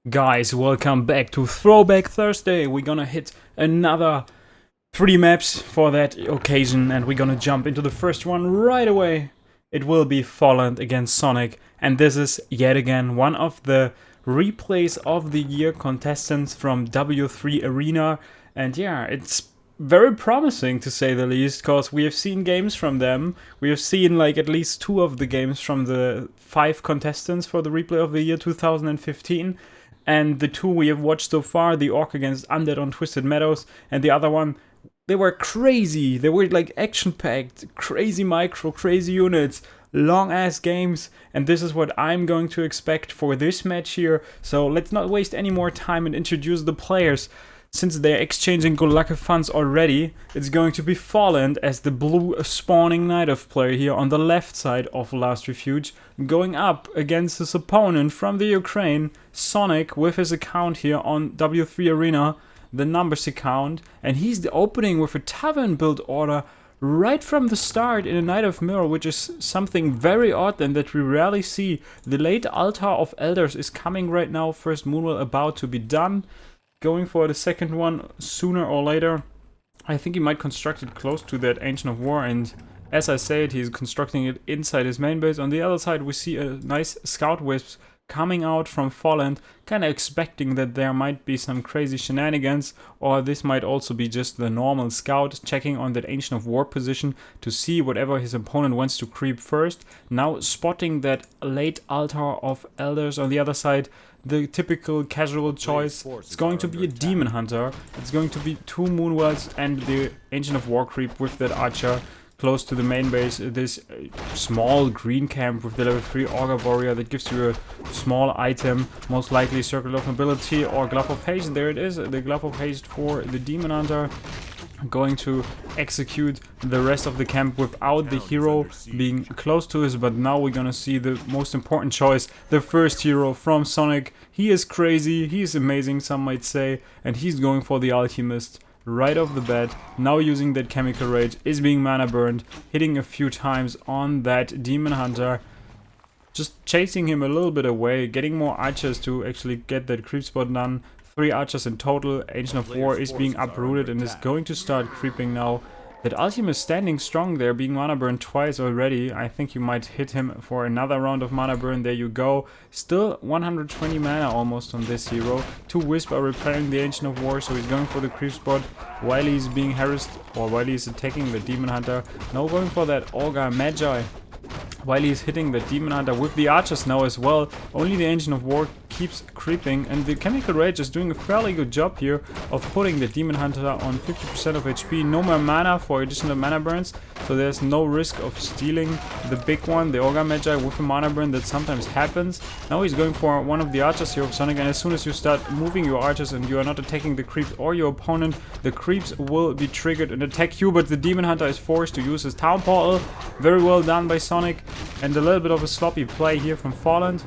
Guys, welcome back to Throwback Thursday. We're gonna hit another 3 maps for that occasion, and we're gonna jump into the first one right away. It will be Voland against Sonik, and this is yet again one of the replays of the year contestants from w3arena, and yeah, it's very promising to say the least, because we have seen games from them. We have seen like at least 2 of the games from the 5 contestants for the replay of the year 2015. And the 2 we have watched so far, the Orc against Undead on Twisted Meadows, and the other one, they were crazy. They were like action-packed, crazy micro, crazy units, long-ass games, and this is what I'm going to expect for this match here. So let's not waste any more time and introduce the players. Since they're exchanging good luck funds already, it's going to be Voland as the blue spawning Nightelf player here on the left side of last Refuge, going up against his opponent from the Ukraine, Sonik, with his account here on w3arena, the numbers account, and he's the opening with a tavern build order right from the start in a Nightelf mirror, which is something very odd and that we rarely see. The late Altar of Elders is coming right now, first Moonwell about to be done. Going for the second one sooner or later. I think he might construct it close to that Ancient of War, and as I said, he's constructing it inside his main base. On the other side we see a nice scout wisp coming out from Voland, kinda expecting that there might be some crazy shenanigans, or this might also be just the normal scout checking on that Ancient of War position to see whatever his opponent wants to creep first. Now spotting that late Altar of Elders on the other side, the typical casual choice. It's going to be a Demon Hunter. It's going to be 2 Moonwells and the Ancient of War creep with that Archer close to the main base. This small green camp with the level 3 Augur Warrior that gives you a small item, most likely Circle of Mobility or Glove of Haste. There it is, the Glove of Haste for the Demon Hunter. Going to execute the rest of the camp without the hero being close to us, but now we're gonna see the most important choice, the first hero from Sonik. He is crazy, he is amazing, some might say, and he's going for the Alchemist right off the bat. Now using that Chemical Rage, is being mana burned, hitting a few times on that Demon Hunter, just chasing him a little bit away, getting more archers to actually get that creep spot done. 3 archers in total. Ancient of War is being uprooted and is going to start creeping now. That Ultim is standing strong there, being mana burned twice already. I think you might hit him for another round of mana burn. There you go. Still 120 mana almost on this hero. 2 Wisp are repairing the Ancient of War, so he's going for the creep spot while he's being harassed, or while he's attacking the Demon Hunter. Now going for that Augur Magi, while he's hitting the Demon Hunter with the archers now as well. Only the Ancient of War keeps creeping, and the Chemical Rage is doing a fairly good job here of putting the Demon Hunter on 50% of HP. No more mana for additional mana burns, so there's no risk of stealing the big one, the Augur Magi, with a mana burn that sometimes happens. Now he's going for one of the archers here of Sonik, and as soon as you start moving your archers and you are not attacking the creeps or your opponent, the creeps will be triggered and attack you, but the Demon Hunter is forced to use his Town Portal. Very well done by Sonik, and a little bit of a sloppy play here from Voland.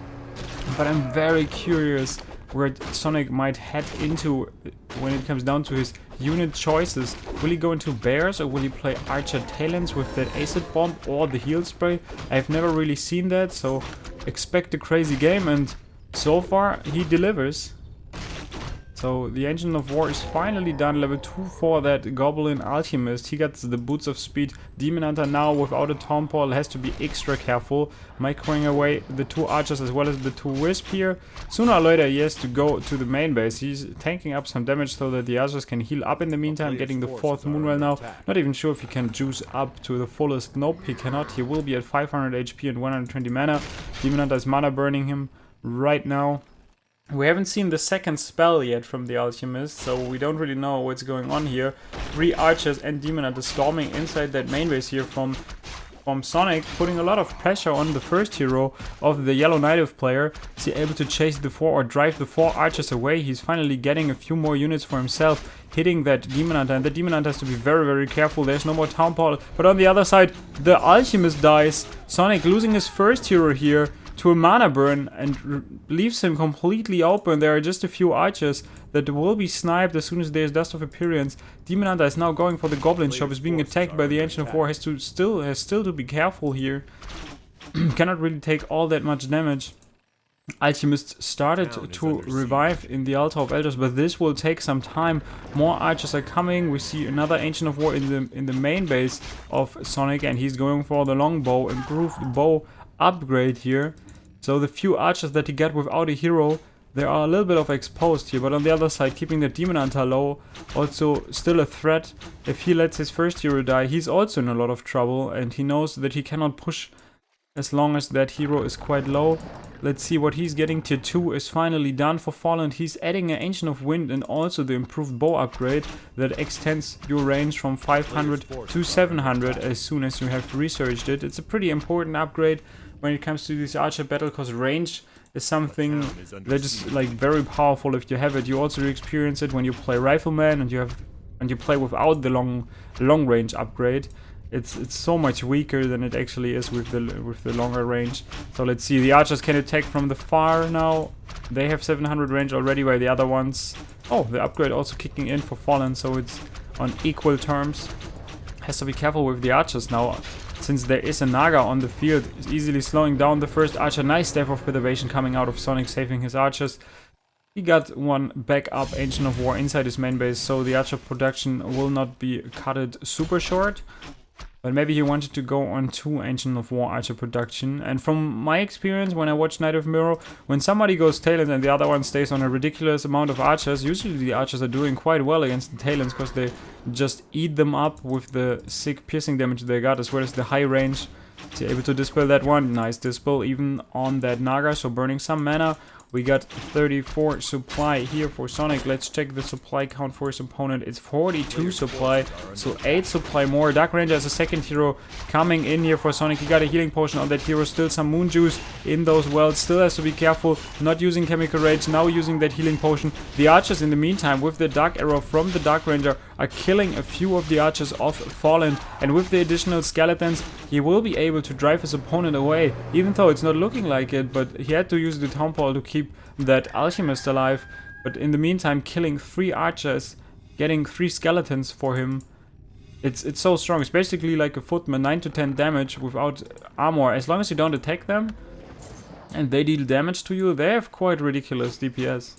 But I'm very curious where Sonik might head into when it comes down to his unit choices. Will he go into bears, or will he play Archer Talents with that Acid Bomb or the Heal Spray? I've never really seen that, so expect a crazy game, and so far he delivers. So the Ancient of War is finally done, level 2 for that Goblin Alchemist. He gets the Boots of Speed. Demon Hunter now without a Town Portal has to be extra careful, microing away the 2 archers as well as the 2 Wisp here. Sooner or later he has to go to the main base. He's tanking up some damage so that the archers can heal up in the meantime, getting the 4th Moonwell now. Not even sure if he can juice up to the fullest. Nope, he cannot. He will be at 500 HP and 120 mana. Demon Hunter is mana burning him right now. We haven't seen the second spell yet from the Alchemist, so we don't really know what's going on here. 3 archers and Demon Hunter storming inside that main base here from Sonik, putting a lot of pressure on the first hero of the yellow Nightelf player. Is he able to chase the 4 or drive the 4 archers away? He's finally getting a few more units for himself, hitting that Demon Hunter, and the Demon Hunter has to be very, very careful. There's no more Town Portal, but on the other side, the Alchemist dies. Sonik losing his first hero here to a mana burn and leaves him completely open. There are just a few archers that will be sniped as soon as there's Dust of Appearance. Demon Hunter is now going for the Goblin Shop, is being attacked by the Ancient of War, has still to be careful here. Cannot really take all that much damage. Alchemist started to revive in the Altar of Elders, but this will take some time. More archers are coming. We see another Ancient of War in the main base of Sonik, and he's going for the longbow, improved bow upgrade here. So the few archers that he got without a hero, they are a little bit of exposed here, but on the other side, keeping the Demon Hunter low, also still a threat. If he lets his first hero die, he's also in a lot of trouble, and he knows that he cannot push as long as that hero is quite low. Let's see what he's getting. Tier 2 is finally done for Voland. He's adding an Ancient of Wind and also the improved bow upgrade that extends your range from 500 to 700 as soon as you have researched it. It's a pretty important upgrade when it comes to this archer battle, because range is something that is like very powerful if you have it. You also experience it when you play Rifleman and you play without the long range upgrade. It's so much weaker than it actually is with the longer range. So let's see, the archers can attack from the far now. They have 700 range already, while the other ones... Oh, the upgrade also kicking in for Fallen, so it's on equal terms. Has to be careful with the archers now, since there is a Naga on the field. It's easily slowing down the first archer. Nice Staff of Preservation coming out of Sonik, saving his archers. He got one backup Ancient of War inside his main base, so the archer production will not be cutted super short. But maybe he wanted to go on 2 Ancient of War archer production. And from my experience, when I watch Night of Mirror, when somebody goes Talent and the other one stays on a ridiculous amount of archers, usually the archers are doing quite well against the Talents, because they just eat them up with the sick piercing damage they got, as well as the high range. So able to dispel that one. Nice dispel even on that Naga, so burning some mana. We got 34 supply here for Sonik. Let's check the supply count for his opponent. It's 42 supply, so 8 supply more. Dark Ranger as a second hero coming in here for Sonik. He got a healing potion on that hero. Still some moon juice in those wells. Still has to be careful. Not using Chemical Rage, now using that healing potion. The archers in the meantime, with the Dark Arrow from the Dark Ranger, are killing a few of the archers of Fallen. And with the additional skeletons, he will be able to drive his opponent away. Even though it's not looking like it, but he had to use the Town Ball to keep that Alchemist alive. But in the meantime, killing 3 archers, getting 3 skeletons for him, it's so strong. It's basically like a footman, 9 to 10 damage without armor. As long as you don't attack them and they deal damage to you, they have quite ridiculous DPS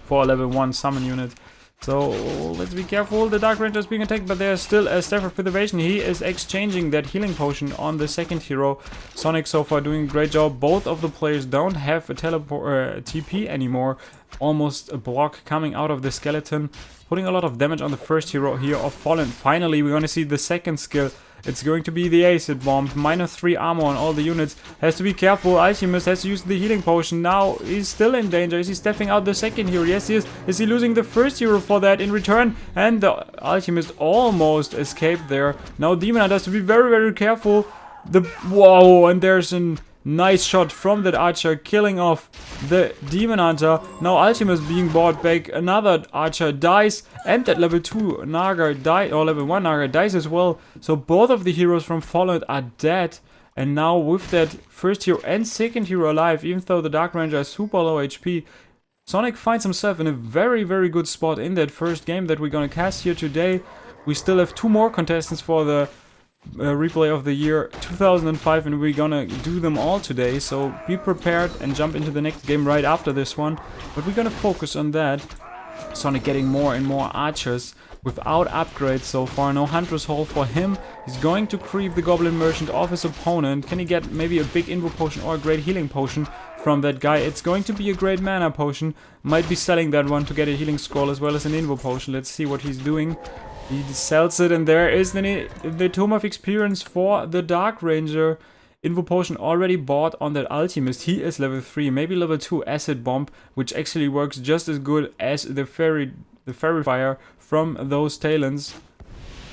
for a level 1 summon unit. So let's be careful. The Dark Ranger is being attacked, but there's still a Staff of Preservation. He is exchanging that healing potion on the second hero. Sonik so far doing a great job. Both of the players don't have a teleport TP anymore. Almost a block coming out of the skeleton, putting a lot of damage on the first hero here of Fallen. Finally, we're going to see the second skill. It's going to be the acid bomb. -3 armor on all the units. Has to be careful. Alchemist has to use the healing potion. Now he's still in danger. Is he stepping out the second hero? Yes, he is. Is he losing the first hero for that in return? And the Alchemist almost escaped there. Now Demon Hunter has to be very, very careful. Whoa, and there's a nice shot from that archer, killing off the Demon Hunter. Now Alchemist being brought back. Another archer dies, and that level 2 Naga died, or level 1 Naga dies as well. So both of the heroes from Fallen are dead. And now with that first hero and second hero alive, even though the Dark Ranger is super low HP, Sonik finds himself in a very, very good spot in that first game that we're gonna cast here today. We still have 2 more contestants for the replay of the year 2005, and we're gonna do them all today, so be prepared and jump into the next game right after this one. But we're gonna focus on that. Sonik getting more and more archers without upgrades so far. No Hunter's Hall for him. He's going to creep the Goblin Merchant of his opponent. Can he get maybe a big Invo potion or a great healing potion from that guy? It's going to be a great mana potion. Might be selling that one to get a healing scroll as well as an Invo potion. Let's see what he's doing. He sells it, and there is the Tome of Experience for the Dark Ranger. Invo potion already bought on that Alchemist. He is level 3, maybe level 2 Acid Bomb, which actually works just as good as the Fairy Fire from those Talents.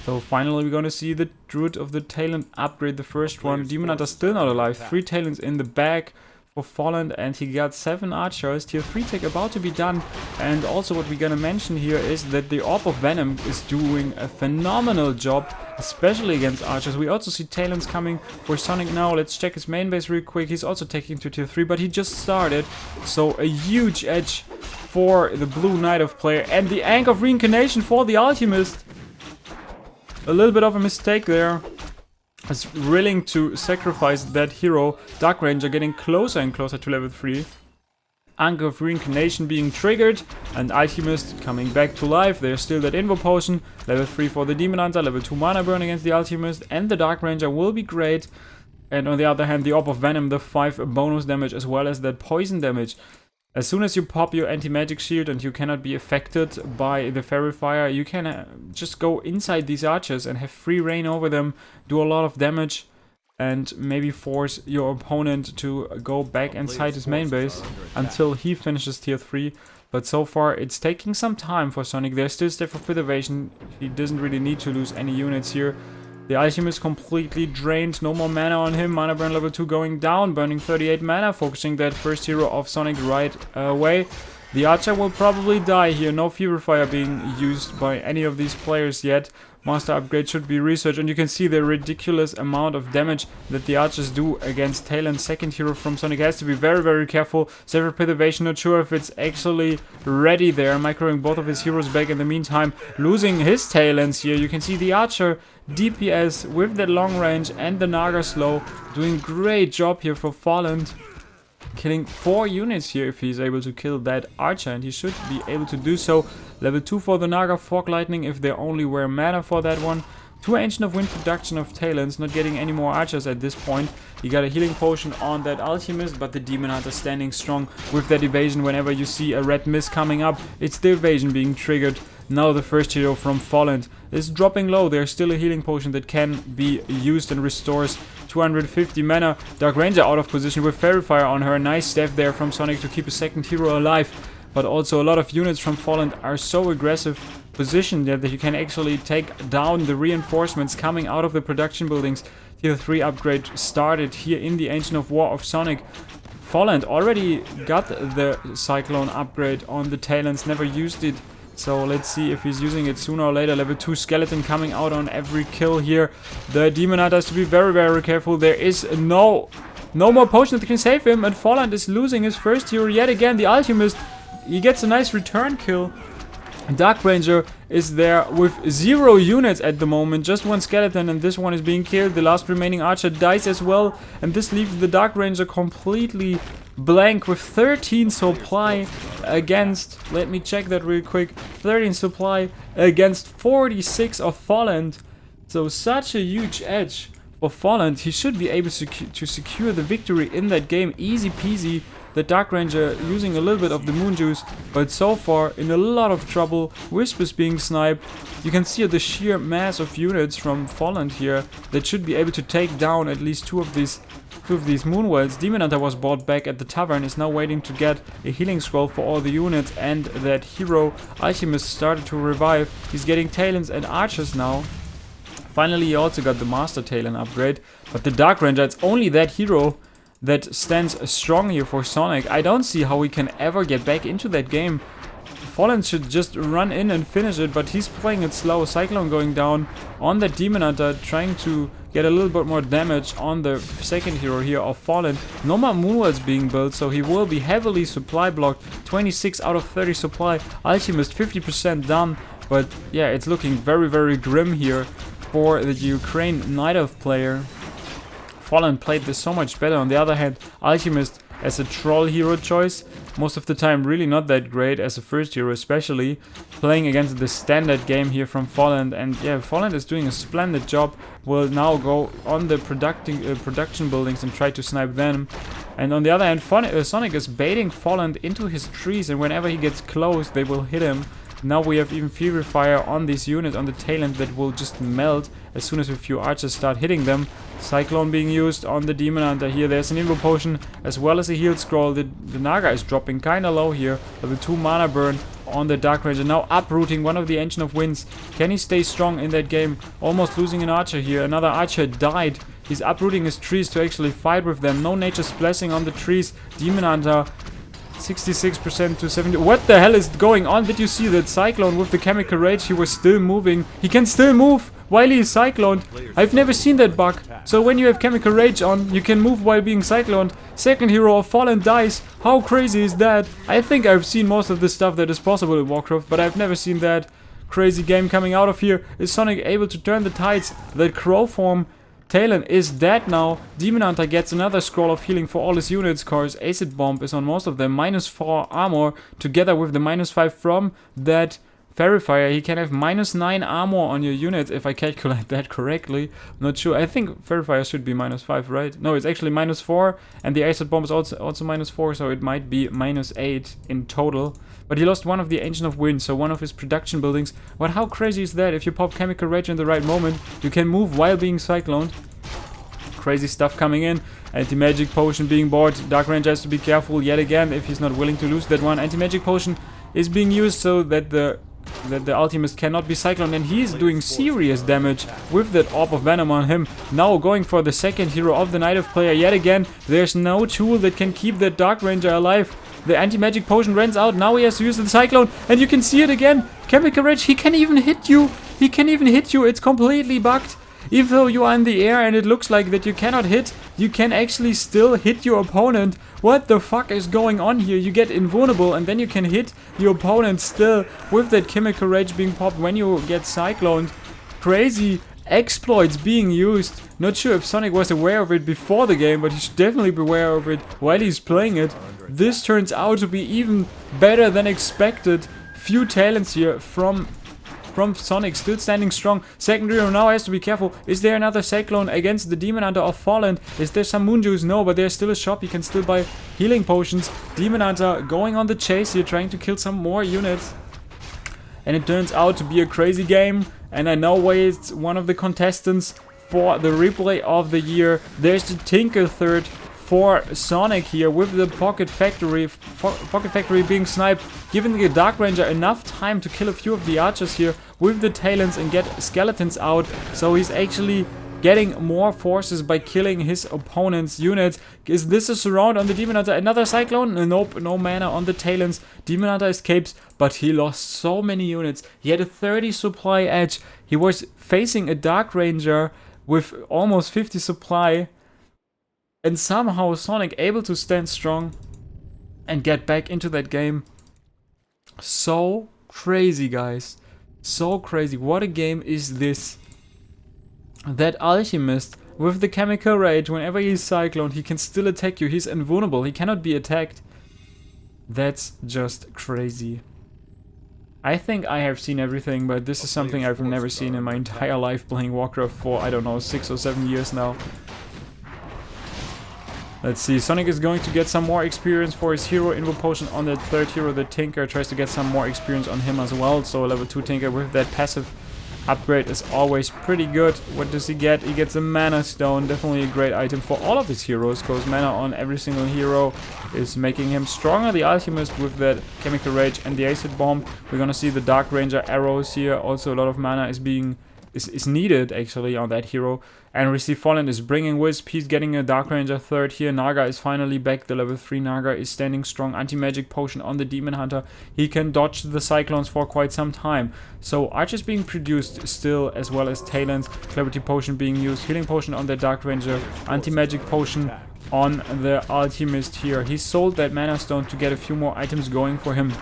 So finally we're gonna see the Druid of the Talent upgrade the first one. Demon Hunter still not alive. 3 Talents in the bag for Voland, and he got 7 archers. Tier 3 tech about to be done. And also what we're gonna mention here is that the Orb of Venom is doing a phenomenal job, especially against archers. We also see Talents coming for Sonik now. Let's check his main base real quick. He's also taking to tier 3, but he just started. So a huge edge for the Blue Nightelf player. And the Anchor of Reincarnation for the Alchemist. A little bit of a mistake there. is willing to sacrifice that hero. Dark Ranger getting closer and closer to level 3. Anchor of Reincarnation being triggered, and Alchemist coming back to life. There's still that Invo Potion. Level 3 for the Demon Hunter, level 2 Mana Burn against the Alchemist, and the Dark Ranger will be great. And on the other hand, the Orb of Venom, the 5 bonus damage as well as that poison damage. As soon as you pop your anti-magic shield and you cannot be affected by the Fairy Fire, you can just go inside these archers and have free reign over them, do a lot of damage, and maybe force your opponent to go back inside his main base until he finishes tier 3. But so far it's taking some time for Sonik. There's still Staff of Preservation. He doesn't really need to lose any units here. The Alchemist completely drained, no more mana on him. Mana burn level 2 going down, burning 38 mana, focusing that first hero of Sonik right away. The Archer will probably die here, no Fever Fire being used by any of these players yet. Master upgrade should be researched, and you can see the ridiculous amount of damage that the archers do against Talon's second hero from Sonik. Has to be very, very careful. Several Preservation, not sure if it's actually ready there. Microing both of his heroes back in the meantime, losing his Talons here. You can see the archer DPS with that long range and the Naga slow. Doing great job here for Voland. Killing 4 units here if he's able to kill that archer, and he should be able to do so. Level 2 for the Naga, Fog Lightning if they only were mana for that one. 2 Ancient of Wind production of Talons, not getting any more archers at this point. He got a healing potion on that Alchemist, but the Demon Hunter standing strong with that evasion. Whenever you see a red mist coming up, it's the evasion being triggered. Now the first hero from Voland is dropping low. There's still a healing potion that can be used and restores 250 mana. Dark Ranger out of position with Fairy Fire on her. Nice staff there from Sonik to keep a second hero alive. But also a lot of units from Voland are so aggressive positioned that you can actually take down the reinforcements coming out of the production buildings. Tier 3 upgrade started here in the Ancient of War of Sonik. Voland already got the Cyclone upgrade on the Talons, never used it. So let's see if he's using it sooner or later. Level 2 Skeleton coming out on every kill here. The Demon Hunter has to be very, very careful. There is no more potion that can save him, and Voland is losing his first hero yet again. The Alchemist, he gets a nice return kill. Dark Ranger is there with 0 units at the moment, just 1 skeleton, and this one is being killed. The last remaining archer dies as well, and this leaves the Dark Ranger completely blank with 13 supply against, let me check that real quick, 13 supply against 46 of Voland. So such a huge edge for Voland. He should be able to secure the victory in that game, easy peasy. The Dark Ranger using a little bit of the Moon Juice, but so far in a lot of trouble. Wisp is being sniped. You can see the sheer mass of units from Voland here that should be able to take down at least two of these Moonwells. Demon Hunter was bought back at the tavern, is now waiting to get a healing scroll for all the units, and that hero Alchemist started to revive. He's getting Talons and Archers now. Finally, he also got the Master Talon upgrade, but the Dark Ranger, it's only that hero that stands strong here for Sonik. I don't see how we can ever get back into that game. Voland should just run in and finish it, but he's playing it slow. Cyclone going down on the Demon Hunter, trying to get a little bit more damage on the second hero here of Voland. No more Moonwells being built, so he will be heavily supply blocked. 26 out of 30 supply. Alchemist 50% done, but yeah, it's looking very, very grim here for the Ukraine Nightelf player. Voland played this so much better. On the other hand, Alchemist as a troll hero choice, most of the time really not that great as a first hero, especially playing against the standard game here from Voland. And yeah, Voland is doing a splendid job. Will now go on the production buildings and try to snipe them. And on the other hand, Sonik is baiting Voland into his trees, and whenever he gets close, they will hit him. Now we have even Fury Fire on this unit, on the tail end, that will just melt as soon as a few archers start hitting them. Cyclone being used on the Demon Hunter here. There's an Invo Potion as well as a heal scroll. The Naga is dropping kinda low here. Level 2 mana burn on the Dark Ranger. Now uprooting one of the Ancient of Winds. Can he stay strong in that game? Almost losing an archer here. Another archer died. He's uprooting his trees to actually fight with them. No Nature's Blessing on the trees. Demon Hunter 66% to 70. What the hell is going on? Did you see that Cyclone with the Chemical Rage? He was still moving. He can still move while he is cycloned. I've never seen that bug. So when you have Chemical Rage on, you can move while being cycloned. Second hero of Voland dies. How crazy is that? I think I've seen most of the stuff that is possible in Warcraft, but I've never seen that crazy game coming out of here. Is Sonik able to turn the tides? That crow form Talon is dead now. Demon Hunter gets another scroll of healing for all his units, cause Acid Bomb is on most of them. -4 armor together with the -5 from that Fairy Fire. He can have -9 armor on your units if I calculate that correctly. I'm not sure. I think Fairy Fire should be -5, right? No, it's actually -4, and the Acid Bomb is also -4, so it might be -8 in total. But he lost one of the Ancient of Wind, so one of his production buildings. But how crazy is that? If you pop Chemical Rage in the right moment, you can move while being cycloned. Crazy stuff coming in. Anti-Magic Potion being bought. Dark Ranger has to be careful yet again if he's not willing to lose that one. Anti-Magic Potion is being used so that the Ultimist cannot be cycloned, and he's doing serious damage with that Orb of Venom on him. Now going for the second hero of the Nightelf player yet again. There's no tool that can keep that Dark Ranger alive. The anti-magic potion runs out. Now he has to use the cyclone, and you can see it again. Chemical Rage, he can even hit you. He can even hit you. It's completely bugged. Even though you are in the air and it looks like that you cannot hit, you can actually still hit your opponent. What the fuck is going on here? You get invulnerable and then you can hit your opponent still with that Chemical Rage being popped when you get cycloned. Crazy exploits being used. Not sure if Sonic was aware of it before the game, but he should definitely be aware of it while he's playing it. This turns out to be even better than expected. Few talents here from Sonic, still standing strong. Second hero now has to be careful. Is there another Cyclone against the Demon Hunter of Voland? Is there some Moon Juice? No, but there's still a shop. You can still buy healing potions. Demon Hunter going on the chase here, trying to kill some more units. And it turns out to be a crazy game. And I know why it's one of the contestants for the replay of the year. There's the Tinker third for Sonic here with the Pocket Factory being sniped, giving the Dark Ranger enough time to kill a few of the archers here with the Talons and get skeletons out. So he's actually getting more forces by killing his opponent's units. Is this a surround on the Demon Hunter? Another Cyclone? Nope, no mana on the Talons. Demon Hunter escapes, but he lost so many units. He had a 30 supply edge. He was facing a Dark Ranger with almost 50 supply. And somehow Sonic able to stand strong and get back into that game. So crazy, guys. So crazy. What a game is this? That Alchemist with the Chemical Rage, whenever he's cycloned, he can still attack you. He's invulnerable. He cannot be attacked. That's just crazy. I think I have seen everything, but this is something I've never seen in my entire life playing Warcraft for, I don't know, 6 or 7 years now. Let's see, Sonic is going to get some more experience for his hero Invo Potion on that third hero. The Tinker tries to get some more experience on him as well. So level 2 Tinker with that passive upgrade is always pretty good. What does he get? He gets a Mana Stone, definitely a great item for all of his heroes, because mana on every single hero is making him stronger. The Alchemist with that Chemical Rage and the Acid Bomb. We're gonna see the Dark Ranger arrows here. Also a lot of mana is needed actually on that hero. And we see Voland is bringing Wisp. He's getting a Dark Ranger third here. Naga is finally back. The level 3 Naga is standing strong. Anti-Magic Potion on the Demon Hunter. He can dodge the Cyclones for quite some time. So Archers being produced still, as well as Talons. Clarity Potion being used. Healing Potion on the Dark Ranger. Anti-Magic Potion on the Alchemist here. He sold that Mana Stone to get a few more items going for him.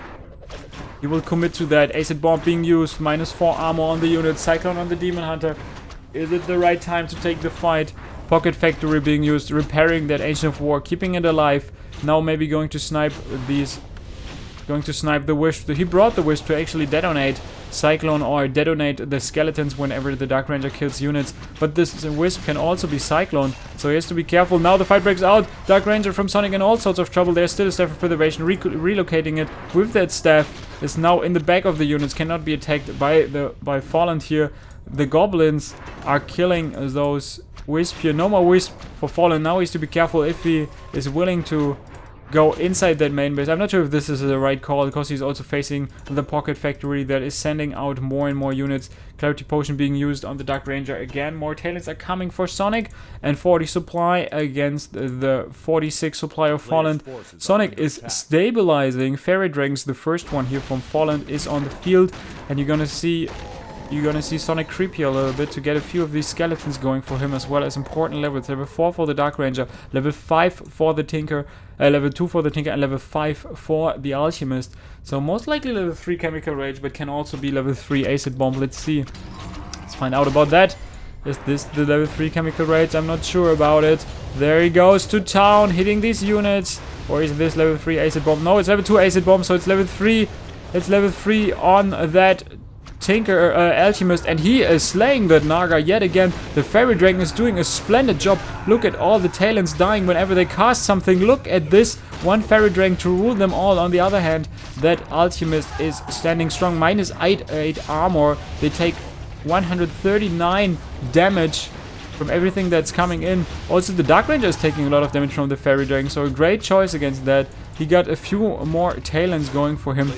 He will commit to that. Acid Bomb being used. -4 armor on the unit. Cyclone on the Demon Hunter. Is it the right time to take the fight? Pocket Factory being used. Repairing that Ancient of War. Keeping it alive. Now maybe going to snipe these. Going to snipe the Wisp. He brought the Wisp to actually detonate Cyclone or detonate the skeletons whenever the Dark Ranger kills units. But this Wisp can also be Cyclone, so he has to be careful. Now the fight breaks out. Dark Ranger from Sonic in all sorts of trouble. There's still a Staff of Preservation. Relocating it with that staff is now in the back of the units. Cannot be attacked by Voland here. The goblins are killing those Wisp here. No more Wisp for Voland. Now he has to be careful if he is willing to go inside that main base. I'm not sure if this is the right call, because he's also facing the Pocket Factory that is sending out more and more units. Clarity Potion being used on the Dark Ranger again. More Talents are coming for Sonic, and 40 supply against the 46 supply of Voland. Sonic is stabilizing. Fairy Dragons, the first one here from Voland, is on the field, and you're gonna see Sonic creep here a little bit to get a few of these skeletons going for him, as well as important levels. Level 4 for the Dark Ranger, level 5 for the Tinker, level 2 for the Tinker, and level 5 for the Alchemist. So most likely level 3 Chemical Rage, but can also be level 3 Acid Bomb. Let's see. Let's find out about that. Is this the level 3 chemical rage? I'm not sure about it. There he goes to town, hitting these units. Or is this level 3 acid bomb? No, it's level 2 acid bomb, so it's level 3. It's level 3 on that Tinker Alchemist, and he is slaying that Naga yet again. The Fairy Dragon is doing a splendid job. Look at all the Talons dying whenever they cast something. Look at this. One Fairy Dragon to rule them all. On the other hand, that Alchemist is standing strong. Minus 8 armor. They take 139 damage from everything that's coming in. Also, the Dark Ranger is taking a lot of damage from the Fairy Dragon, so a great choice against that. He got a few more Talons going for him.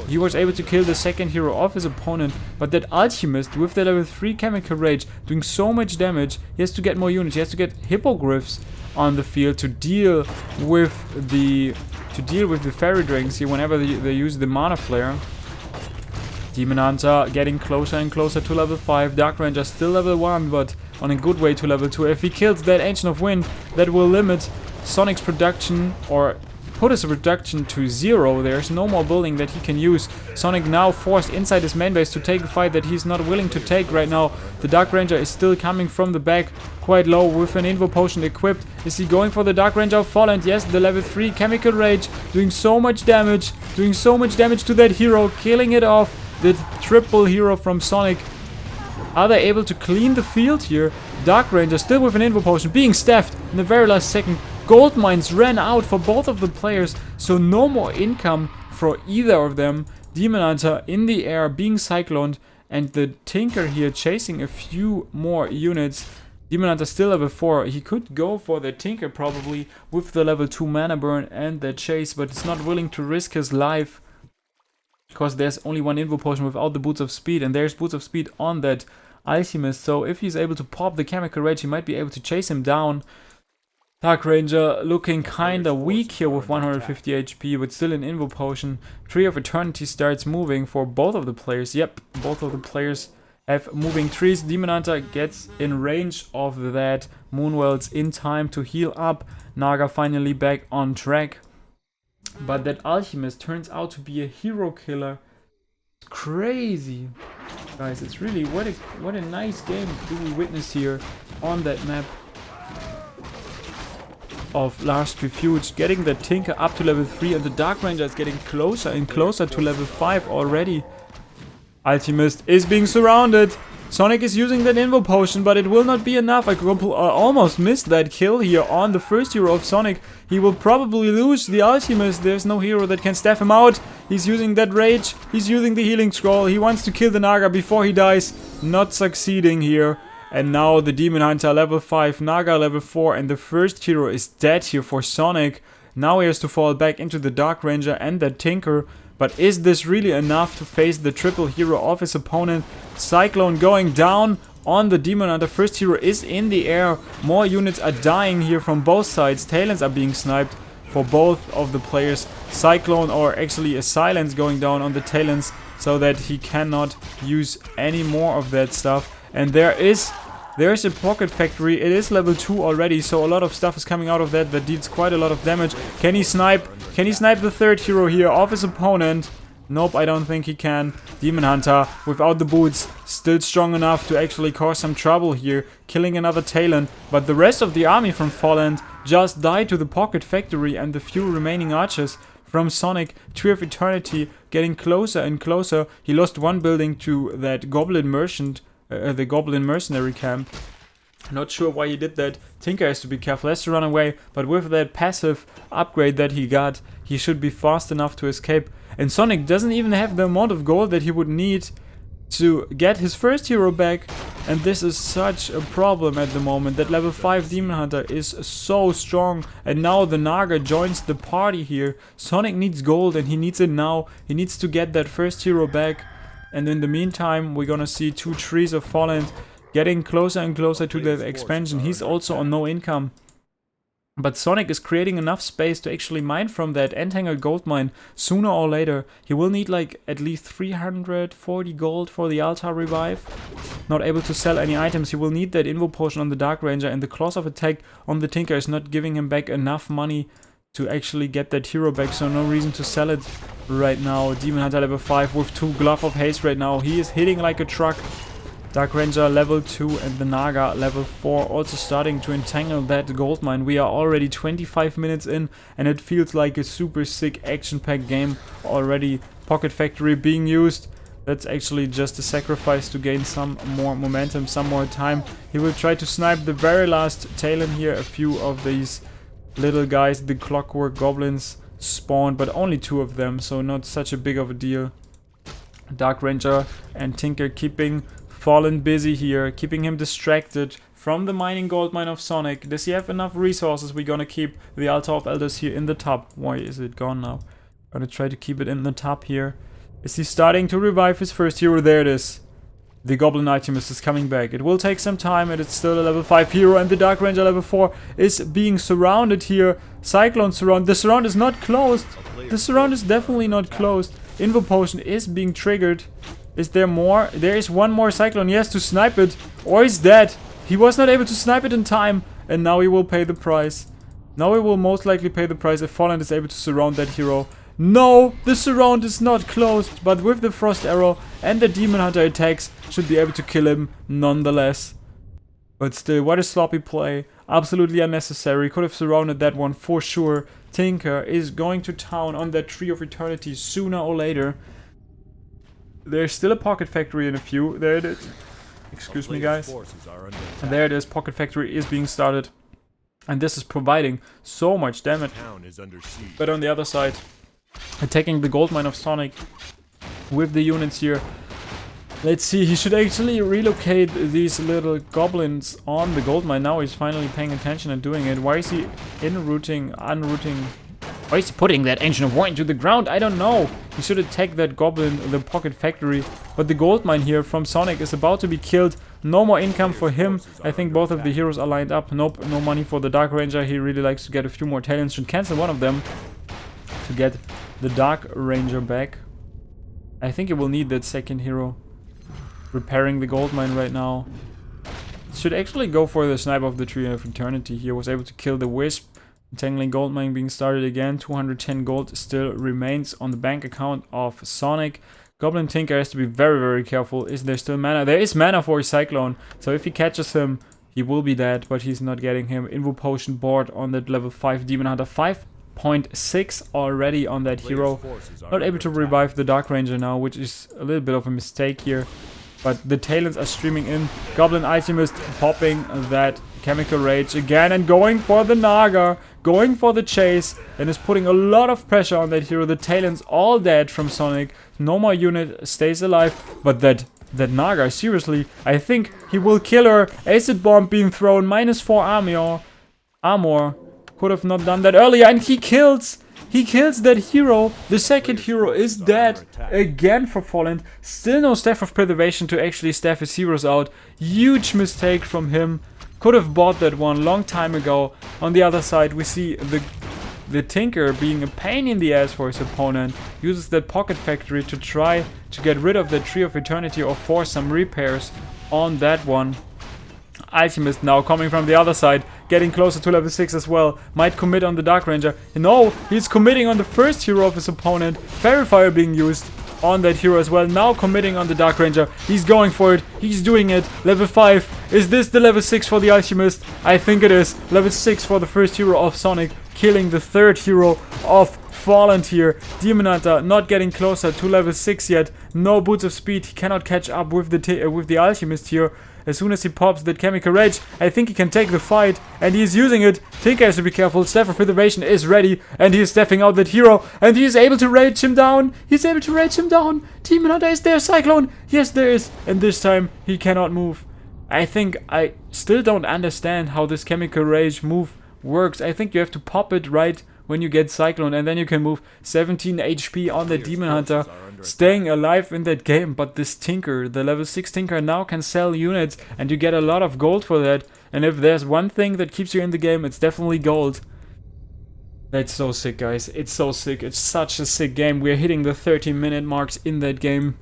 He was able to kill the second hero of his opponent, but that Alchemist with the level 3 Chemical Rage doing so much damage, he has to get more units. He has to get Hippogriffs on the field to deal with the Fairy Dragons here whenever they use the Mana Flare. Demon Hunter getting closer and closer to level 5. Dark Ranger still level 1, but on a good way to level 2. If he kills that Ancient of Wind, that will limit Sonic's production, or put his production to 0. There's no more building that he can use. Sonic now forced inside his main base to take a fight that he's not willing to take right now. The Dark Ranger is still coming from the back quite low with an Invo Potion equipped. Is he going for the Dark Ranger of Voland? Yes, the level 3 Chemical Rage doing so much damage. Doing so much damage to that hero, killing it off. The triple hero from Sonic. Are they able to clean the field here? Dark Ranger still with an Invo Potion being staffed in the very last second. Gold mines ran out for both of the players, so no more income for either of them. Demon Hunter in the air being cycloned, and the Tinker here chasing a few more units. Demon Hunter still level 4. He could go for the Tinker probably with the level 2 mana burn and the chase, but he's not willing to risk his life because there's only one Invo Potion without the Boots of Speed, and there's Boots of Speed on that Alchemist, so if he's able to pop the Chemical Rage, he might be able to chase him down. Dark Ranger looking kinda weak here with 150 HP, but still an Invo Potion. Tree of Eternity starts moving for both of the players. Yep, both of the players have moving trees. Demon Hunter gets in range of that. Moonwells in time to heal up. Naga finally back on track. But that Alchemist turns out to be a hero killer. It's crazy. Guys, it's really, what a nice game do we witness here on that map of Last Refuge, getting the Tinker up to level 3, and the Dark Ranger is getting closer and closer to level 5 already. Alchemist is being surrounded. Sonic is using that Invo Potion, but it will not be enough. I almost missed that kill here on the first hero of Sonic. He will probably lose the Alchemist. There's no hero that can staff him out. He's using that Rage. He's using the Healing Scroll. He wants to kill the Naga before he dies. Not succeeding here. And now the Demon Hunter level 5, Naga level 4, and the first hero is dead here for Sonic. Now he has to fall back into the Dark Ranger and the Tinker. But is this really enough to face the triple hero of his opponent? Cyclone going down on the Demon Hunter. First hero is in the air. More units are dying here from both sides. Talons are being sniped for both of the players. Cyclone, or actually a silence going down on the Talons, so that he cannot use any more of that stuff. And there's a pocket factory. It is level 2 already, so a lot of stuff is coming out of that deals quite a lot of damage. Can he snipe? Can he snipe the third hero here of his opponent? Nope, I don't think he can. Demon Hunter, without the boots, still strong enough to actually cause some trouble here, killing another Talon. But the rest of the army from Voland just died to the pocket factory, and the few remaining archers from Sonic. Tree of Eternity getting closer and closer. He lost one building to that Goblin Merchant, the Goblin Mercenary camp. Not sure why he did that. Tinker has to be careful, has to run away, but with that passive upgrade that he got, he should be fast enough to escape. And Sonic doesn't even have the amount of gold that he would need to get his first hero back, and this is such a problem at the moment. That level 5 Demon Hunter is so strong, and now the Naga joins the party here. Sonic needs gold, and he needs it now. He needs to get that first hero back. And in the meantime, we're gonna see two trees of Voland getting closer and closer to the expansion. He's also on no income. But Sonic is creating enough space to actually mine from that Entangled gold mine sooner or later. He will need like at least 340 gold for the Altar Revive. Not able to sell any items. He will need that Invo Potion on the Dark Ranger, and the Claws of Attack on the Tinker is not giving him back enough money to actually get that hero back, so no reason to sell it right now. Demon Hunter level 5 with 2 Glove of Haste right now. He is hitting like a truck. Dark Ranger level 2 and the Naga level 4 also starting to entangle that gold mine. We are already 25 minutes in and it feels like a super sick action-packed game already. Pocket Factory being used. That's actually just a sacrifice to gain some more momentum, some more time. He will try to snipe the very last Talon here. A few of these little guys, the clockwork goblins, spawned, but only 2 of them, so not such a big of a deal. Dark Ranger and Tinker keeping Voland busy here, keeping him distracted from the mining gold mine of Sonik. Does he have enough resources? We're gonna keep the Altar of Elders here in the top. Why is it gone now? Gonna try to keep it in the top here. Is he starting to revive his first hero? There it is. The Goblin Alchemist is coming back. It will take some time and it's still a level 5 hero, and the Dark Ranger level 4 is being surrounded here. Cyclone surround. The surround is not closed. The surround is definitely not closed. Invo Potion is being triggered. Is there more? There is one more Cyclone. He has to snipe it, or he's dead. He was not able to snipe it in time, and now he will pay the price. Now he will most likely pay the price if Voland is able to surround that hero. No, the surround is not closed, but with the Frost Arrow and the Demon Hunter attacks, should be able to kill him nonetheless. But still, what a sloppy play. Absolutely unnecessary. Could have surrounded that one for sure. Tinker is going to town on that Tree of Eternity sooner or later. There's still a Pocket Factory in a few. There it is. Excuse me, guys. And there it is. Pocket Factory is being started. And this is providing so much damage. But on the other side, attacking the gold mine of Sonik with the units here. Let's see, he should actually relocate these little goblins on the gold mine. Now he's finally paying attention and doing it. Why is he unrooting? Why is he putting that Ancient of War into the ground? I don't know. He should attack that goblin, the Pocket Factory. But the gold mine here from Sonik is about to be killed. No more income for him. I think both of the heroes are lined up. Nope, no money for the Dark Ranger. He really likes to get a few more talents. Should cancel one of them to get the Dark Ranger back. I think he will need that second hero. Repairing the gold mine right now. Should actually go for the snipe of the Tree of Eternity. He was able to kill the Wisp. Entangling gold mine being started again. 210 gold still remains on the bank account of Sonik. Goblin Tinker has to be very, very careful. Is there still mana? There is mana for a Cyclone. So if he catches him, he will be dead, but he's not getting him. Invo Potion board on that level 5 Demon Hunter. 5.6 already on that hero. Not able to revive the Dark Ranger now, which is a little bit of a mistake here. But the Talons are streaming in. Goblin Alchemist popping that Chemical Rage again and going for the Naga. Going for the chase. And is putting a lot of pressure on that hero. The Talons all dead from Sonik. No more unit stays alive. But that Naga, seriously, I think he will kill her. Acid Bomb being thrown. -4 armor. Could have not done that earlier. And he kills that hero. The second hero is dead again for Voland. Still no Staff of Preservation to actually staff his heroes out. Huge mistake from him. Could have bought that one long time ago. On the other side, we see the Tinker being a pain in the ass for his opponent. Uses that Pocket Factory to try to get rid of the Tree of Eternity or force some repairs on that one. Alchemist now coming from the other side, getting closer to level 6 as well. Might commit on the Dark Ranger. No, he's committing on the first hero of his opponent. Fairy Fire being used on that hero as well. Now committing on the Dark Ranger. He's going for it. He's doing it. Level 5. Is this the level 6 for the Alchemist? I think it is. Level 6 for the first hero of Sonik. Killing the third hero of Voland here. Demon Hunter not getting closer to level 6 yet. No Boots of Speed. He cannot catch up with the Alchemist here. As soon as he pops that Chemical Rage, I think he can take the fight, and he is using it. Tinker has to be careful. Staff of Preservation is ready, and he is staffing out that hero, and he is able to rage him down. He's able to rage him down. Demon Hunter, is there a Cyclone? Yes, there is, and this time he cannot move. I think I still don't understand how this Chemical Rage move works. I think you have to pop it right when you get Cyclone, and then you can move 17 HP on the Demon Hunter, staying alive in that game. But this Tinker, the level 6 Tinker, now can sell units, and you get a lot of gold for that. And if there's one thing that keeps you in the game, it's definitely gold. That's so sick, guys. It's so sick. It's such a sick game. We're hitting the 30-minute marks in that game.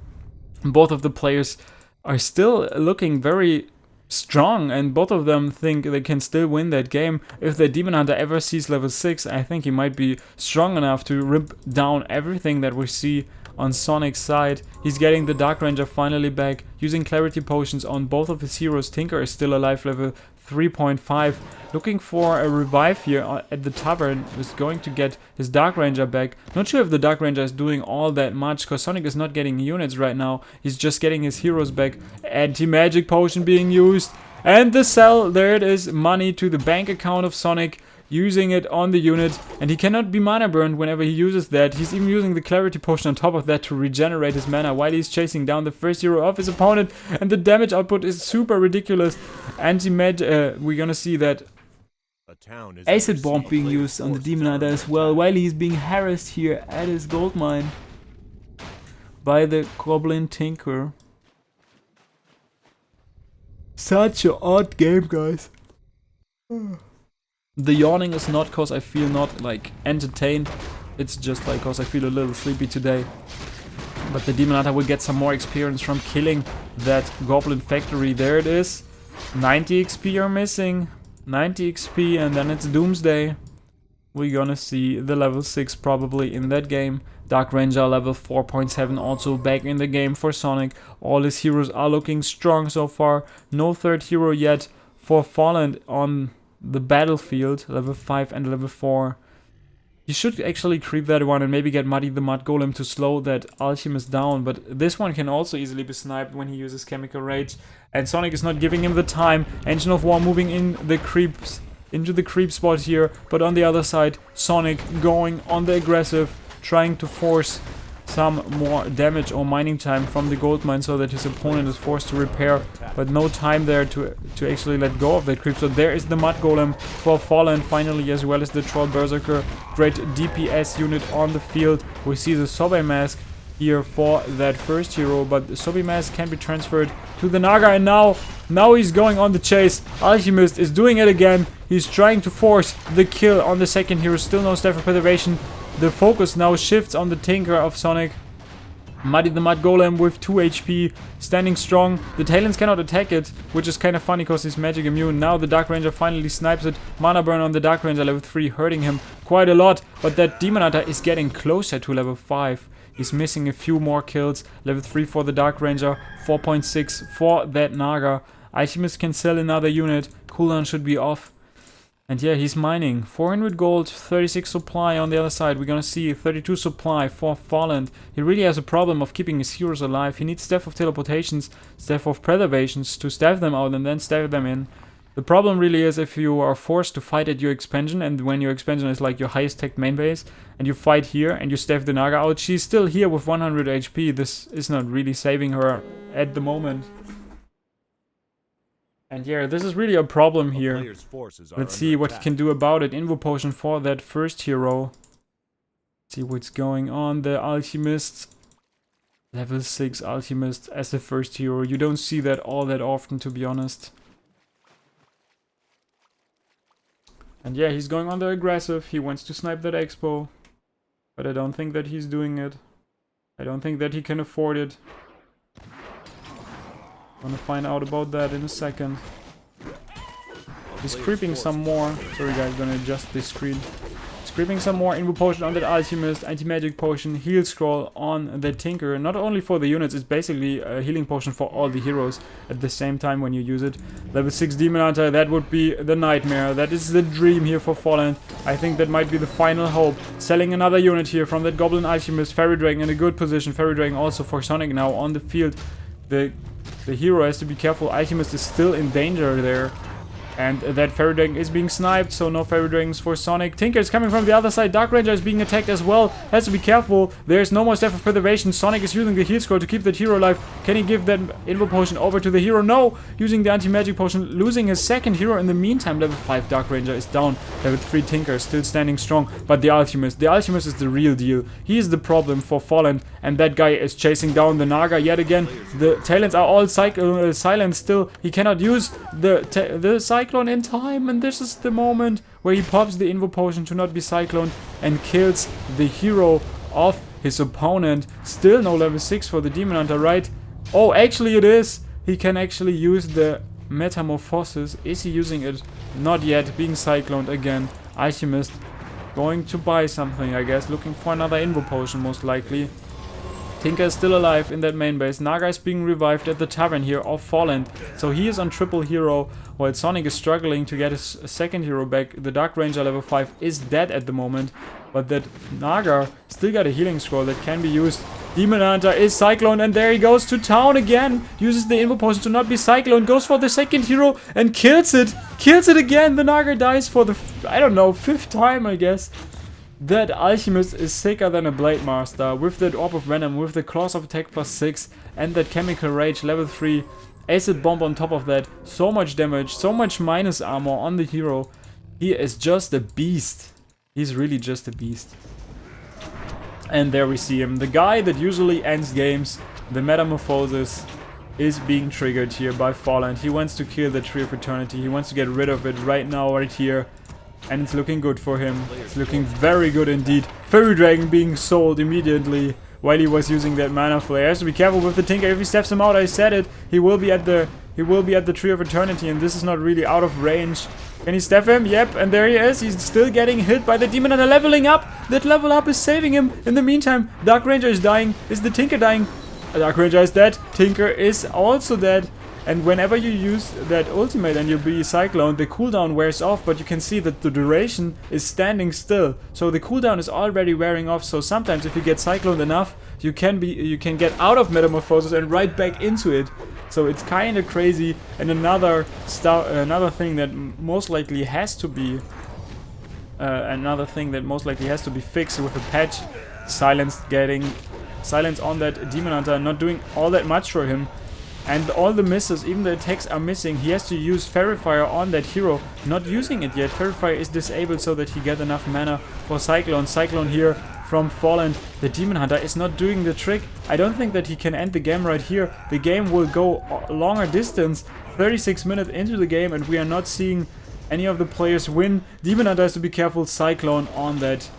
Both of the players are still looking very strong, and both of them think they can still win that game. If the Demon Hunter ever sees level 6, I think he might be strong enough to rip down everything that we see on Sonic's side. He's getting the Dark Ranger finally back, using clarity potions on both of his heroes. Tinker is still alive, level 3.5. Looking for a revive here at the tavern. Is going to get his Dark Ranger back. Not sure if the Dark Ranger is doing all that much, because Sonic is not getting units right now. He's just getting his heroes back. Anti-magic potion being used. And the cell, there it is, money to the bank account of Sonic, using it on the unit, and he cannot be mana burned whenever he uses that. He's even using the clarity potion on top of that to regenerate his mana while he's chasing down the first hero of his opponent, and the damage output is super ridiculous. Anti-mag, we're gonna see that acid bomb being used on the Demon Hunter as well, while he's being harassed here at his gold mine by the Goblin Tinker. Such an odd game, guys. The yawning is not cause I feel not like entertained. It's just like cause I feel a little sleepy today. But the Demon Hunter will get some more experience from killing that Goblin factory. There it is. 90 XP are missing. 90 XP and then it's Doomsday. We're gonna see the level 6 probably in that game. Dark Ranger level 4.7 also back in the game for Sonic. All his heroes are looking strong so far. No third hero yet for Voland on the battlefield. Level 5 and level 4. He should actually creep that one and maybe get Muddy the Mud Golem to slow that Alchemist down. But this one can also easily be sniped when he uses Chemical Rage. And Sonic is not giving him the time. Engine of War moving in the creeps. Into the creep spot here, but on the other side, Sonic going on the aggressive, trying to force some more damage or mining time from the gold mine so that his opponent is forced to repair, but no time there to actually let go of that creep. So there is the Mud Golem for Voland finally, as well as the Troll Berserker. Great DPS unit on the field. We see the Sobe Mask here for that first hero, but the Sobe Mask can be transferred to the Naga, and now he's going on the chase. Alchemist is doing it again. He's trying to force the kill on the second hero. Still no Staff of Preservation. The focus now shifts on the Tinker of Sonic. Muddy the Mud Golem with 2 HP, standing strong. The Talons cannot attack it, which is kind of funny because he's magic immune. Now the Dark Ranger finally snipes it. Mana burn on the Dark Ranger level 3, hurting him quite a lot. But that Demon Hunter is getting closer to level 5. He's missing a few more kills. Level 3 for the Dark Ranger, 4.6 for that Naga. Alchemist can sell another unit. Cooldown should be off. And yeah, he's mining. 400 gold, 36 supply on the other side. We're gonna see 32 supply for Voland. He really has a problem of keeping his heroes alive. He needs Staff of Teleportations, Staff of Preservations to staff them out and then staff them in. The problem really is if you are forced to fight at your expansion, and when your expansion is like your highest tech main base, and you fight here and you staff the Naga out, she's still here with 100 HP. This is not really saving her at the moment. And yeah, this is really a problem here. Let's see what he can do about it. Invo Potion for that first hero. See what's going on. The Alchemist. Level 6 Alchemist as the first hero. You don't see that all that often, to be honest. And yeah, he's going on the aggressive. He wants to snipe that Expo. But I don't think that he's doing it. I don't think that he can afford it. Gonna find out about that in a second. He's creeping some more. Sorry guys, gonna adjust this screen. He's creeping some more Invo Potion on that Alchemist, Anti-Magic Potion, Heal Scroll on the Tinker. Not only for the units, it's basically a healing potion for all the heroes at the same time when you use it. Level 6 Demon Hunter, that would be the nightmare. That is the dream here for Voland. I think that might be the final hope. Selling another unit here from that Goblin Alchemist. Fairy Dragon in a good position. Fairy Dragon also for Sonic now on the field. The hero has to be careful. Alchemist is still in danger there. And that Fairy Dragon is being sniped, so no Fairy Dragons for Sonic. Tinker is coming from the other side. Dark Ranger is being attacked as well. Has to be careful. There's no more Staff of Preservation. Sonic is using the heal scroll to keep that hero alive. Can he give that Invo Potion over to the hero? No! Using the Anti-Magic Potion, losing his second hero in the meantime. Level 5 Dark Ranger is down. Level 3 Tinker is still standing strong. But the Alchemist is the real deal. He is the problem for Voland. And that guy is chasing down the Naga yet again. The Talons are all silent still. He cannot use the Cyclone in time. And this is the moment where he pops the Invo Potion to not be cycloned and kills the hero of his opponent. Still no level 6 for the Demon Hunter, right? Oh, actually it is. He can actually use the Metamorphosis. Is he using it? Not yet. Being cycloned again. Alchemist going to buy something, I guess. Looking for another Invo Potion, most likely. Tinker is still alive in that main base. Naga is being revived at the tavern here of Voland. So he is on triple hero, while Sonik is struggling to get his second hero back. The Dark Ranger level 5 is dead at the moment, but that Naga still got a healing scroll that can be used. Demon Hunter is cyclone, and there he goes to town again. Uses the info potion to not be cyclone. Goes for the second hero and kills it. Kills it again. The Naga dies for the, I don't know, 5th time, I guess. That Alchemist is sicker than a Blade Master. With that Orb of Venom, with the Claws of Attack +6, and that Chemical Rage level 3. Acid Bomb on top of that. So much damage, so much minus armor on the hero. He is just a beast. He's really just a beast. And there we see him. The guy that usually ends games, the Metamorphosis, is being triggered here by Voland. He wants to kill the Tree of Eternity. He wants to get rid of it right now, right here. And it's looking good for him. It's looking very good indeed. Fairy Dragon being sold immediately while he was using that Mana Flare. He has to be careful with the Tinker. If he steps him out, I said it, he will be at the Tree of Eternity, and this is not really out of range. Can he step him? Yep, and there he is. He's still getting hit by the demon and leveling up. That level up is saving him. In the meantime, Dark Ranger is dying. Is the Tinker dying? Dark Ranger is dead. Tinker is also dead. And whenever you use that ultimate and you be Cyclone, the cooldown wears off, but you can see that the duration is standing still. So the cooldown is already wearing off, so sometimes if you get Cycloned enough, you can get out of Metamorphosis and right back into it. So it's kind of crazy. And another thing that most likely has to be fixed with a patch, silence on that Demon Hunter, not doing all that much for him. And all the misses, even the attacks are missing. He has to use Fairy Fire on that hero. Not using it yet. Fairy Fire is disabled so that he get enough mana for Cyclone. Cyclone here from Voland. The Demon Hunter is not doing the trick. I don't think that he can end the game right here. The game will go a longer distance. 36 minutes into the game and we are not seeing any of the players win. Demon Hunter has to be careful. Cyclone on that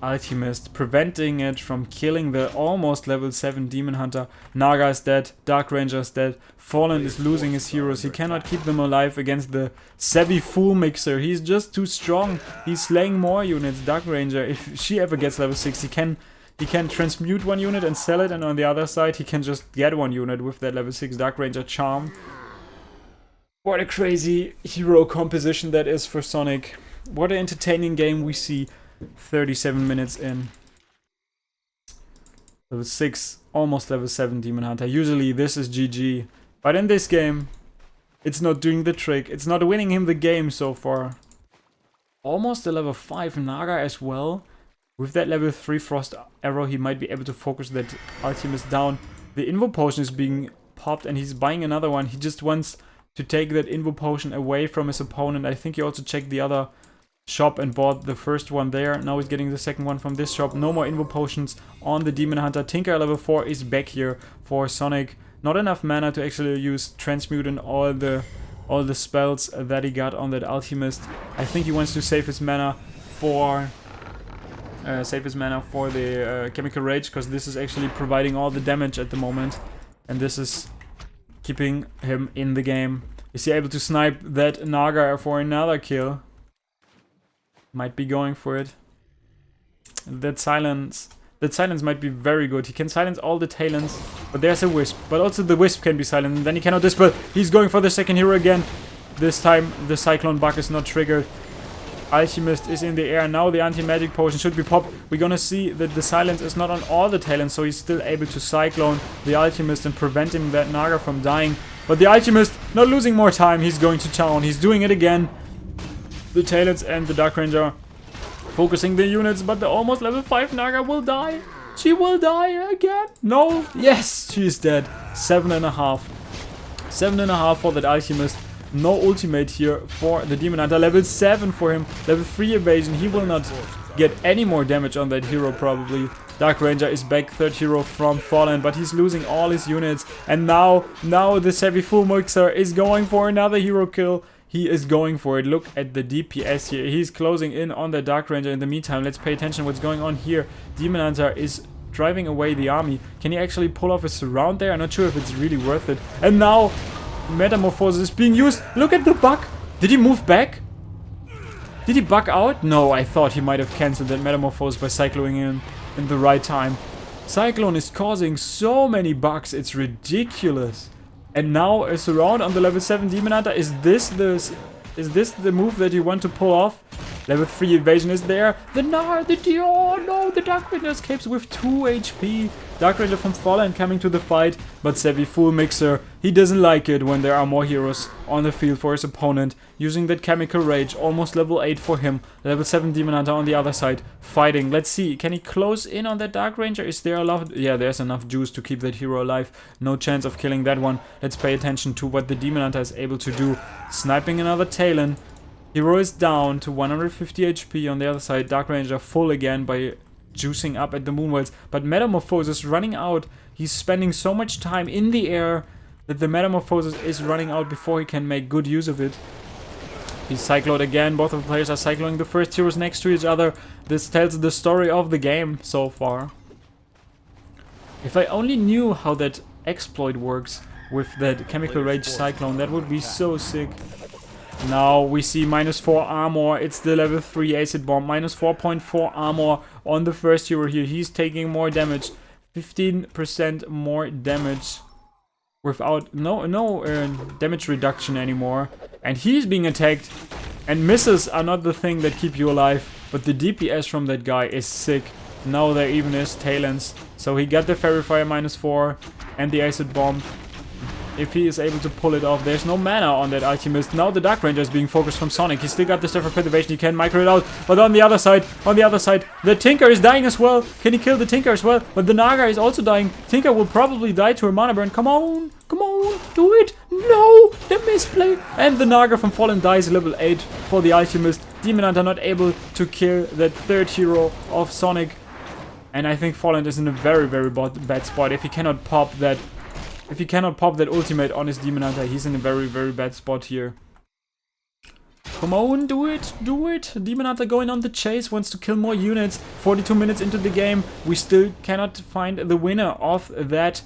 Alchemist, preventing it from killing the almost level 7 Demon Hunter. Naga is dead, Dark Ranger is dead, Voland is losing his heroes. He cannot keep them alive against the Savvy Fool Mixer. He's just too strong. He's slaying more units. Dark Ranger, if she ever gets level 6, he can transmute one unit and sell it, and on the other side he can just get one unit with that level 6 Dark Ranger charm. What a crazy hero composition that is for Sonik. What an entertaining game we see. 37 minutes in. Level 6, almost level 7 Demon Hunter. Usually this is GG. But in this game, it's not doing the trick. It's not winning him the game so far. Almost a level 5 Naga as well. With that level 3 Frost Arrow, he might be able to focus that Alchemist down. The Invo Potion is being popped and he's buying another one. He just wants to take that Invo Potion away from his opponent. I think he also checked the other shop and bought the first one there. Now he's getting the second one from this shop. No more Invo Potions on the Demon Hunter. Tinker level 4 is back here for Sonik. Not enough mana to actually use Transmute and all the spells that he got on that Alchemist. I think he wants to save his mana for the Chemical Rage, because this is actually providing all the damage at the moment, and this is keeping him in the game. Is he able to snipe that Naga for another kill? Might be going for it. That silence might be very good. He can silence all the talents, but there's a Wisp. But also the Wisp can be silenced, and then he cannot dispel. He's going for the second hero again. This time the Cyclone bug is not triggered. Alchemist is in the air. Now the anti-magic potion should be popped. We're gonna see that the silence is not on all the talents, so he's still able to Cyclone the Alchemist and preventing that Naga from dying. But the Alchemist, not losing more time, he's going to town. He's doing it again. The talents and the Dark Ranger focusing the units, but the almost level 5 Naga will die. She will die again. No. Yes, she is dead. 7.5. 7.5 for that Alchemist. No ultimate here for the Demon Hunter. Level 7 for him. Level 3 evasion. He will not get any more damage on that hero probably. Dark Ranger is back, third hero from Voland, but he's losing all his units. And now the Savvy Fool Mixer is going for another hero kill. He is going for it. Look at the DPS here. He's closing in on the Dark Ranger. In the meantime, let's pay attention what's going on here. Demon Hunter is driving away the army. Can he actually pull off a surround there? I'm not sure if it's really worth it. And now Metamorphosis is being used. Look at the bug. Did he move back? Did he bug out? No, I thought he might have cancelled that Metamorphosis by cycling in the right time. Cyclone is causing so many bugs, it's ridiculous. And now a surround on the level 7 Demon Hunter. Is this the move that you want to pull off? Level 3 evasion is there. Oh no, the Dark Ranger escapes with 2 HP. Dark Ranger from Voland coming to the fight, but Savvy Full Mixer, he doesn't like it when there are more heroes on the field for his opponent. Using that Chemical Rage, almost level 8 for him. Level 7 Demon Hunter on the other side, fighting. Let's see, can he close in on that Dark Ranger? Is there enough? Yeah, there's enough juice to keep that hero alive. No chance of killing that one. Let's pay attention to what the Demon Hunter is able to do. Sniping another Talon. Hero is down to 150 HP on the other side. Dark Ranger full again by juicing up at the Moonwells. But Metamorphosis running out. He's spending so much time in the air that the Metamorphosis is running out before he can make good use of it. He's cycled again. Both of the players are cycling the first heroes next to each other. This tells the story of the game so far. If I only knew how that exploit works with that Chemical Rage Cyclone, that would be so sick. Now we see -4 armor. It's the level 3 acid bomb. -4.4 armor on the first hero here. He's taking more damage. 15% more damage. Without no damage reduction anymore. And he's being attacked. And misses are not the thing that keep you alive. But the DPS from that guy is sick. Now there even is Talons. So he got the Fairy Fire -4 and the acid bomb. If he is able to pull it off, there's no mana on that Alchemist. Now the Dark Ranger is being focused from Sonik. He's still got the Staff of Preservation. He can micro it out. But on the other side, the Tinker is dying as well. Can he kill the Tinker as well? But the Naga is also dying. Tinker will probably die to a mana burn. Come on, do it. No, the misplay. And the Naga from Fallen dies level 8 for the Alchemist. Demon Hunter not able to kill that third hero of Sonik. And I think Voland is in a very, very bad spot. If he cannot pop that ultimate on his Demon Hunter, he's in a very, very bad spot here. Come on, do it. Demon Hunter going on the chase, wants to kill more units. 42 minutes into the game, we still cannot find the winner of that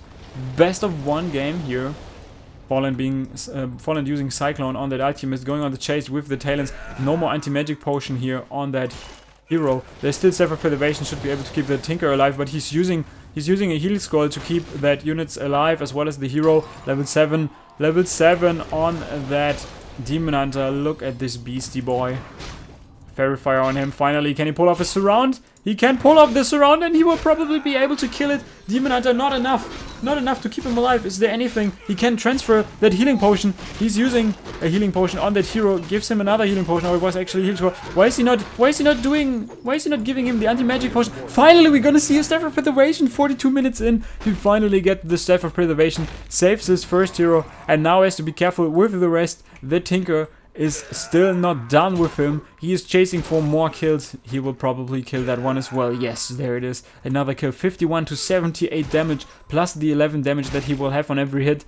best of 1 game here. Voland using Cyclone on that Alchemist, going on the chase with the Talons. No more anti-magic potion here on that hero. There's still Staff of Preservation, should be able to keep the Tinker alive, but he's using a heal scroll to keep that units alive, as well as the hero. Level 7 on that Demon Hunter. Look at this beastie boy. Fairy Fire on him. Finally, can he pull off a surround? He can pull off the surround, and he will probably be able to kill it. Demon Hunter, not enough to keep him alive. Is there anything? He can transfer that healing potion. He's using a healing potion on that hero. Gives him another healing potion. Or it was actually a healing scroll. Why is he not giving him the anti-magic potion? Finally, we're gonna see a Staff of Preservation. 42 minutes in, we finally get the Staff of Preservation. Saves his first hero, and now has to be careful with the rest. The Tinker is still not done with him. He is chasing for more kills. He will probably kill that one as well. Yes, there it is. Another kill. 51 to 78 damage, plus the 11 damage that he will have on every hit.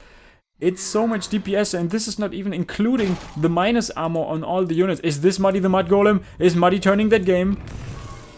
It's so much DPS, and this is not even including the minus armor on all the units. Is this Muddy the Mud Golem? Is Muddy turning that game?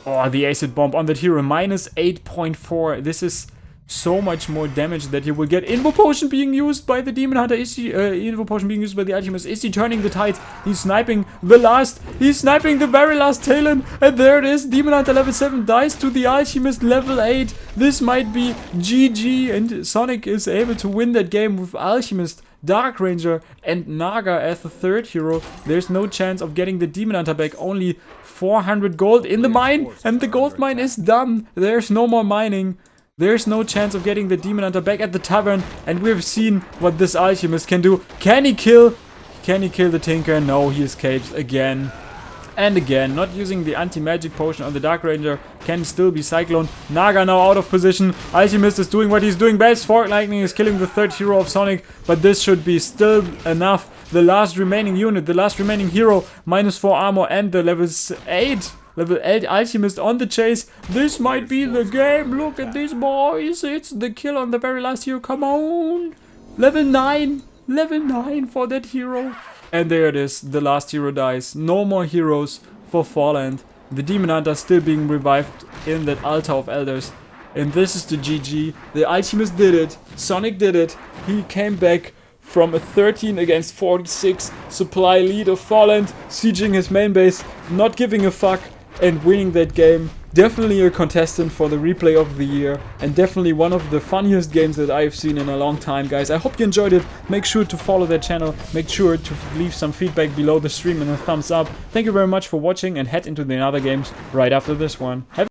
Oh, the acid bomb on that hero. -8.4. This is so much more damage that he will get. Invo Potion being used by the Demon Hunter. Is he, Invo Potion being used by the Alchemist. Is he turning the tides? He's sniping the very last Talon. And there it is. Demon Hunter level 7 dies to the Alchemist level 8. This might be GG. And Sonik is able to win that game with Alchemist, Dark Ranger, and Naga as the third hero. There's no chance of getting the Demon Hunter back. Only 400 gold in the mine. And the gold mine is done. There's no more mining. There's no chance of getting the Demon Hunter back at the tavern, and we've seen what this Alchemist can do. Can he kill the Tinker? No, he escapes again and again. Not using the anti-magic potion on the Dark Ranger, can still be Cyclone. Naga now out of position. Alchemist is doing what he's doing best. Fork Lightning is killing the third hero of Sonik, but this should be still enough. The last remaining unit, the last remaining hero, -4 armor, and the level 8 Alchemist on the chase. This might be the game. Look at these boys. It's the kill on the very last hero. Come on. Level 9 for that hero. And there it is. The last hero dies. No more heroes for Voland. The Demon Hunter still being revived in that Altar of Elders. And this is the GG. The Alchemist did it. Sonik did it. He came back from a 13 against 46 supply lead of Voland, sieging his main base, not giving a fuck, and winning that game Definitely a contestant for the replay of the year, and definitely one of the funniest games that I've seen in a long time, guys. I hope you enjoyed it. Make sure to follow their channel, make sure to leave some feedback below the stream and a thumbs up. Thank you very much for watching, and head into the other games right after this one.